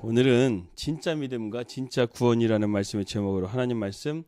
오늘은 진짜 믿음과 진짜 구원이라는 말씀의 제목으로 하나님 말씀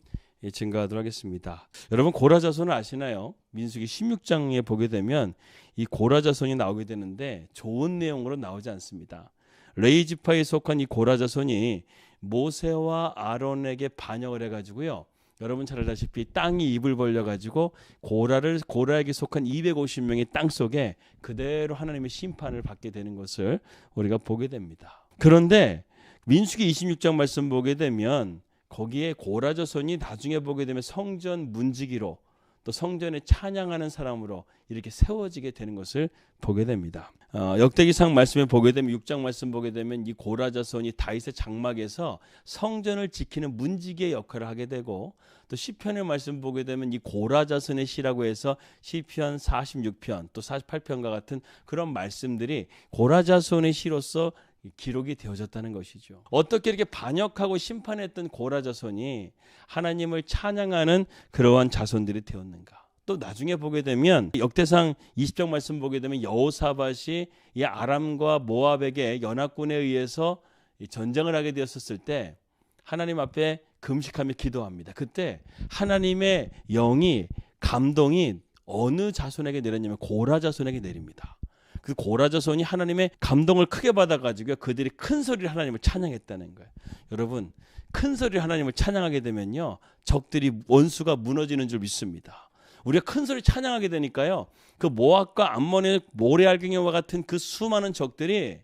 증거하도록 하겠습니다. 여러분 고라자손을 아시나요? 민수기 16장에 보게 되면 이 고라자손이 나오게 되는데 좋은 내용으로 나오지 않습니다. 레위 지파에 속한 이 고라자손이 모세와 아론에게 반역을 해가지고요. 여러분 잘 알다시피 땅이 입을 벌려가지고 고라에게 속한 250명의 땅 속에 그대로 하나님의 심판을 받게 되는 것을 우리가 보게 됩니다. 그런데 민수기 26장 말씀 보게 되면 거기에 고라자손이 나중에 보게 되면 성전 문지기로 또 성전에 찬양하는 사람으로 이렇게 세워지게 되는 것을 보게 됩니다. 역대기상 말씀에 보게 되면 6장 말씀 보게 되면 이 고라자손이 다윗의 장막에서 성전을 지키는 문지기의 역할을 하게 되고 또 시편의 말씀 보게 되면 이 고라자손의 시라고 해서 시편 46편 또 48편과 같은 그런 말씀들이 고라자손의 시로서 기록이 되어졌다는 것이죠. 어떻게 이렇게 반역하고 심판했던 고라자손이 하나님을 찬양하는 그러한 자손들이 되었는가? 또 나중에 보게 되면 역대상 20장 말씀 보게 되면 여호사밧이 이 아람과 모압에게 연합군에 의해서 전쟁을 하게 되었을 때 하나님 앞에 금식하며 기도합니다. 그때 하나님의 영이 감동이 어느 자손에게 내렸냐면 고라자손에게 내립니다. 그 고라자손이 하나님의 감동을 크게 받아가지고 그들이 큰 소리를 하나님을 찬양했다는 거예요. 여러분 큰 소리를 하나님을 찬양하게 되면요 적들이 원수가 무너지는 줄 믿습니다. 우리가 큰 소리 찬양하게 되니까요 그 모압과 암몬의 모래알갱이와 같은 그 수많은 적들이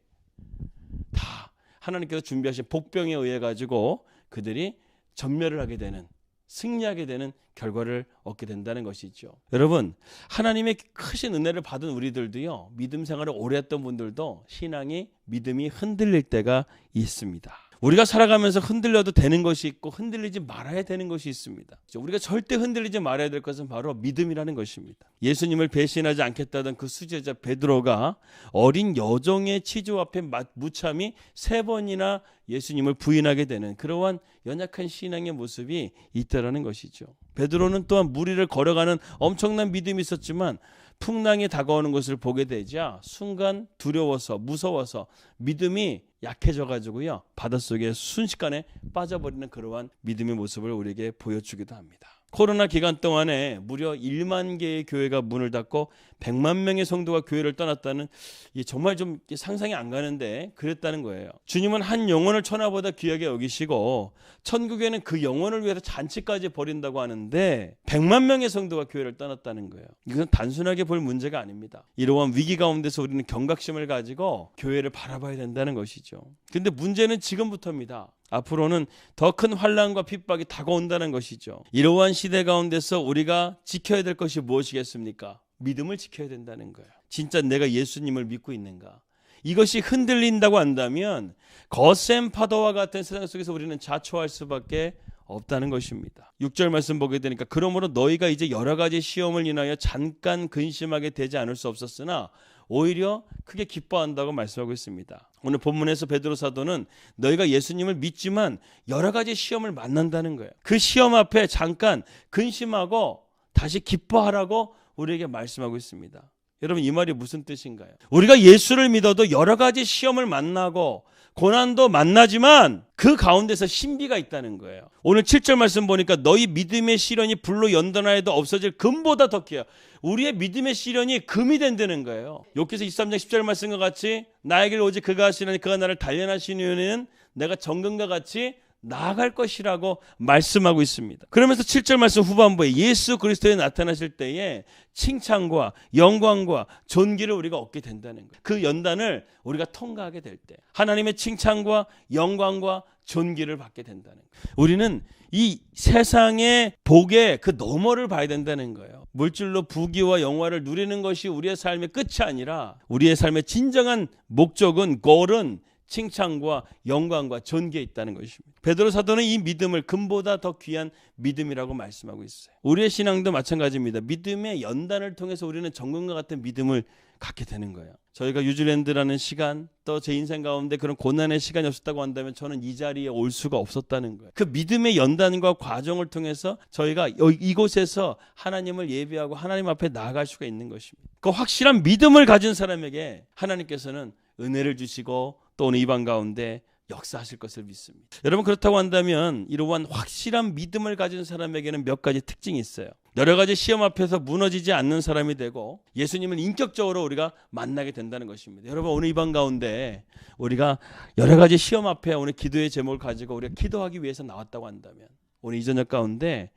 다 하나님께서 준비하신 복병에 의해 가지고 그들이 전멸을 하게 되는 승리하게 되는 결과를 얻게 된다는 것이죠. 여러분 하나님의 크신 은혜를 받은 우리들도요 믿음 생활을 오래 했던 분들도 신앙이 믿음이 흔들릴 때가 있습니다. 우리가 살아가면서 흔들려도 되는 것이 있고 흔들리지 말아야 되는 것이 있습니다. 우리가 절대 흔들리지 말아야 될 것은 바로 믿음이라는 것입니다. 예수님을 배신하지 않겠다던 그 수제자 베드로가 어린 여종의 치주 앞에 무참히 3번이나 예수님을 부인하게 되는 그러한 연약한 신앙의 모습이 있다라는 것이죠. 베드로는 또한 물 위를 걸어가는 엄청난 믿음이 있었지만 풍랑이 다가오는 것을 보게 되자 순간 두려워서 무서워서 믿음이 약해져 가지고요 바닷속에 순식간에 빠져버리는 그러한 믿음의 모습을 우리에게 보여주기도 합니다. 코로나 기간 동안에 무려 1만 개의 교회가 문을 닫고 100만 명의 성도가 교회를 떠났다는 정말 좀 상상이 안 가는데 그랬다는 거예요. 주님은 한 영혼을 천하보다 귀하게 여기시고 천국에는 그 영혼을 위해서 잔치까지 벌인다고 하는데 100만 명의 성도가 교회를 떠났다는 거예요. 이건 단순하게 볼 문제가 아닙니다. 이러한 위기 가운데서 우리는 경각심을 가지고 교회를 바라봐야 된다는 것이죠. 근데 문제는 지금부터입니다. 앞으로는 더 큰 환난과 핍박이 다가온다는 것이죠. 이러한 시대 가운데서 우리가 지켜야 될 것이 무엇이겠습니까? 믿음을 지켜야 된다는 거예요. 진짜 내가 예수님을 믿고 있는가? 이것이 흔들린다고 한다면 거센 파도와 같은 세상 속에서 우리는 자초할 수밖에 없다는 것입니다. 6절 말씀 보게 되니까 그러므로 너희가 이제 여러 가지 시험을 인하여 잠깐 근심하게 되지 않을 수 없었으나 오히려 크게 기뻐한다고 말씀하고 있습니다. 오늘 본문에서 베드로 사도는 너희가 예수님을 믿지만 여러 가지 시험을 만난다는 거예요. 그 시험 앞에 잠깐 근심하고 다시 기뻐하라고 우리에게 말씀하고 있습니다. 여러분 이 말이 무슨 뜻인가요? 우리가 예수를 믿어도 여러 가지 시험을 만나고 고난도 만나지만 그 가운데서 신비가 있다는 거예요. 오늘 7절 말씀 보니까 너희 믿음의 시련이 불로 연단하여도 없어질 금보다 더 귀해요. 우리의 믿음의 시련이 금이 된다는 거예요. 욥기서 23장 10절 말씀과 같이 나에게 오직 그가 하시나니 그가 나를 단련하시는 내가 정금과 같이 나아갈 것이라고 말씀하고 있습니다. 그러면서 7절 말씀 후반부에 예수 그리스도에 나타나실 때에 칭찬과 영광과 존귀를 우리가 얻게 된다는 거예요. 그 연단을 우리가 통과하게 될 때 하나님의 칭찬과 영광과 존귀를 받게 된다는 거예요. 우리는 이 세상의 복의 그 너머를 봐야 된다는 거예요. 물질로 부귀와 영화를 누리는 것이 우리의 삶의 끝이 아니라 우리의 삶의 진정한 목적은 골은 칭찬과 영광과 존귀에 있다는 것입니다. 베드로 사도는 이 믿음을 금보다 더 귀한 믿음이라고 말씀하고 있어요. 우리의 신앙도 마찬가지입니다. 믿음의 연단을 통해서 우리는 정금과 같은 믿음을 갖게 되는 거예요. 저희가 뉴질랜드라는 시간 또 제 인생 가운데 그런 고난의 시간이 없었다고 한다면 저는 이 자리에 올 수가 없었다는 거예요. 그 믿음의 연단과 과정을 통해서 저희가 이곳에서 하나님을 예배하고 하나님 앞에 나아갈 수가 있는 것입니다. 그 확실한 믿음을 가진 사람에게 하나님께서는 은혜를 주시고 또 오늘 이 방 가운데 역사하실 것을 믿습니다. 여러분, 그렇다고 한다면 이러한 확실한 믿음을 가진 사람에게는 몇 가지 특징이 있어요. 여러 가지 시험 앞에서 무너지지 않는 사람이 되고 예수님을 인격적으로 우리가 만나게 된다는 것입니다. 여러분, 오늘 이 방 가운데 우리가 여러 가지 시험 앞에 오늘 기도의 제목을 가지고 우리가 기도하기 위해서 나왔다고 한다면 오늘 이 저녁 가운데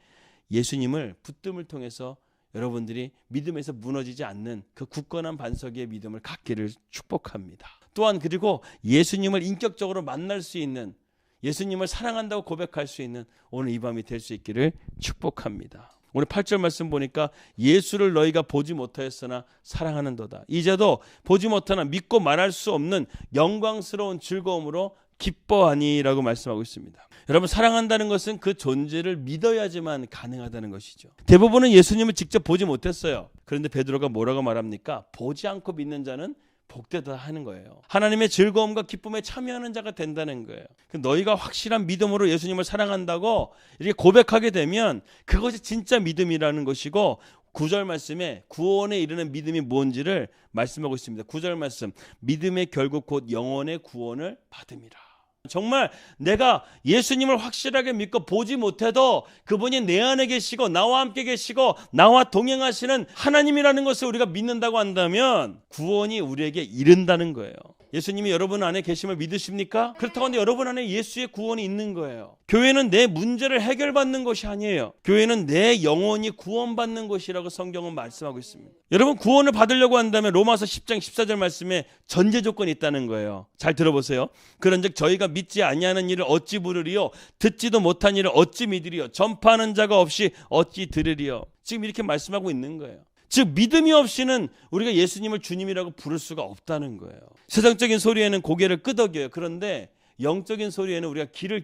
예수님을 붙듦을 통해서 여러분들이 믿음에서 무너지지 않는 그 굳건한 반석 위의 믿음을 갖기를 축복합니다. 또한 그리고 예수님을 인격적으로 만날 수 있는, 예수님을 사랑한다고 고백할 수 있는 오늘 이 밤이 될 수 있기를 축복합니다. 오늘 8절 말씀 보니까 예수를 너희가 보지 못하였으나 사랑하는도다. 이제도 보지 못하나 믿고 말할 수 없는 영광스러운 즐거움으로 기뻐하니라고 말씀하고 있습니다. 여러분, 사랑한다는 것은 그 존재를 믿어야지만 가능하다는 것이죠. 대부분은 예수님을 직접 보지 못했어요. 그런데 베드로가 뭐라고 말합니까? 보지 않고 믿는 자는 복되다 하는 거예요. 하나님의 즐거움과 기쁨에 참여하는 자가 된다는 거예요. 너희가 확실한 믿음으로 예수님을 사랑한다고 이렇게 고백하게 되면 그것이 진짜 믿음이라는 것이고, 9절 말씀에 구원에 이르는 믿음이 뭔지를 말씀하고 있습니다. 9절 말씀, 믿음의 결국 곧 영혼의 구원을 받음이라. 정말 내가 예수님을 확실하게 믿고 보지 못해도 그분이 내 안에 계시고 나와 함께 계시고 나와 동행하시는 하나님이라는 것을 우리가 믿는다고 한다면 구원이 우리에게 이른다는 거예요. 예수님이 여러분 안에 계심을 믿으십니까? 그렇다고 하는데 여러분 안에 예수의 구원이 있는 거예요. 교회는 내 문제를 해결받는 것이 아니에요. 교회는 내 영혼이 구원받는 것이라고 성경은 말씀하고 있습니다. 여러분, 구원을 받으려고 한다면 로마서 10장 14절 말씀에 전제 조건이 있다는 거예요. 잘 들어보세요. 그런즉 저희가 믿지 아니하는 일을 어찌 부르리요? 듣지도 못한 일을 어찌 믿으리요? 전파하는 자가 없이 어찌 들으리요? 지금 이렇게 말씀하고 있는 거예요. 즉 믿음이 없이는 우리가 예수님을 주님이라고 부를 수가 없다는 거예요. 세상적인 소리에는 고개를 끄덕여요. 그런데 영적인 소리에는 우리가 귀를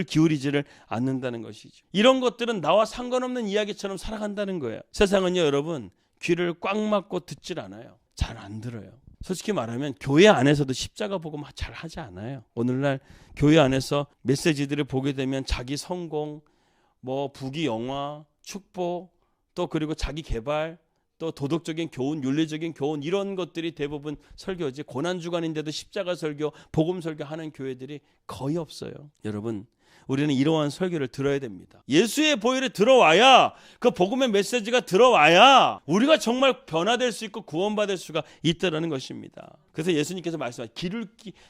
기울이지를 않는다는 것이죠. 이런 것들은 나와 상관없는 이야기처럼 살아간다는 거예요. 세상은요, 여러분, 귀를 꽉 막고 듣질 않아요. 잘 안 들어요. 솔직히 말하면 교회 안에서도 십자가 복음 잘 하지 않아요. 오늘날 교회 안에서 메시지들을 보게 되면 자기 성공, 부귀 영화, 축복, 또 그리고 자기 개발, 또 도덕적인 교훈, 윤리적인 교훈, 이런 것들이 대부분 설교지. 고난주간인데도 십자가 설교, 복음 설교하는 교회들이 거의 없어요. 여러분, 우리는 이러한 설교를 들어야 됩니다. 예수의 보혈이 들어와야, 그 복음의 메시지가 들어와야 우리가 정말 변화될 수 있고 구원받을 수가 있다는 것입니다. 그래서 예수님께서 말씀하신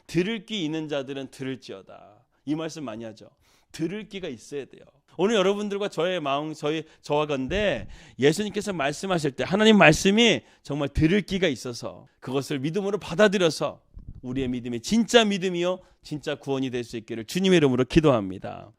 들을 귀 있는 자들은 들을지어다. 이 말씀 많이 하죠. 들을 귀가 있어야 돼요. 오늘 여러분들과 저의 마음, 저와 건데 예수님께서 말씀하실 때 하나님 말씀이 정말 들을 귀가 있어서 그것을 믿음으로 받아들여서 우리의 믿음이 진짜 믿음이요 진짜 구원이 될 수 있기를 주님의 이름으로 기도합니다.